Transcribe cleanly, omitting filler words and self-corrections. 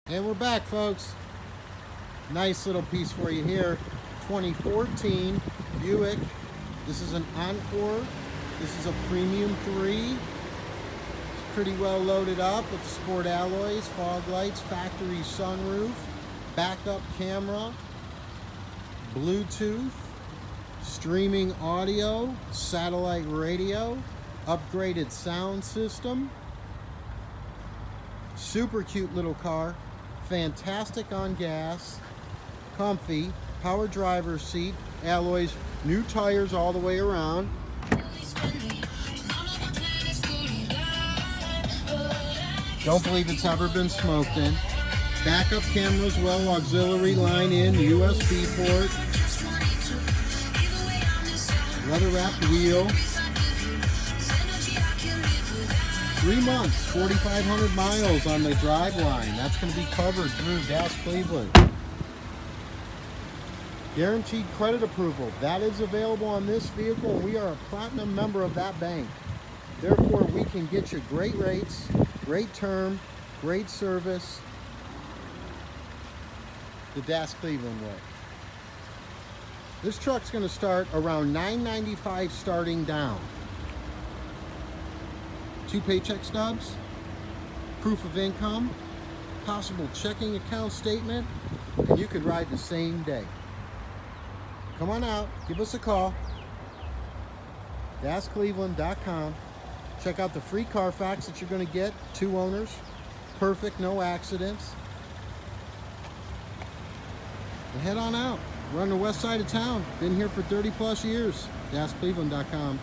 And we're back, folks. Nice little piece for you here. 2014 Buick. This is an Encore. This is a Premium 3. It's pretty well loaded up with the sport alloys, fog lights, factory sunroof, backup camera, Bluetooth, streaming audio, satellite radio, upgraded sound system. Super cute little car. Fantastic on gas, comfy, power driver's seat, alloys, new tires all the way around. Don't believe it's ever been smoked in. Backup camera as well, auxiliary line in, USB port, leather wrapped wheel. 3 months, 4,500 miles on the drive line. That's going to be covered through Gas Cleveland. Guaranteed credit approval. That is available on this vehicle. We are a platinum member of that bank. Therefore, we can get you great rates, great term, great service, the Gas Cleveland way. This truck's going to start around $995 starting down. 2 paycheck stubs, proof of income, possible checking account statement, and you could ride the same day. Come on out, give us a call. GasCleveland.com. Check out the free Carfax that you're going to get. 2 owners, perfect, no accidents. And head on out. We're on the west side of town. Been here for 30 plus years. GasCleveland.com.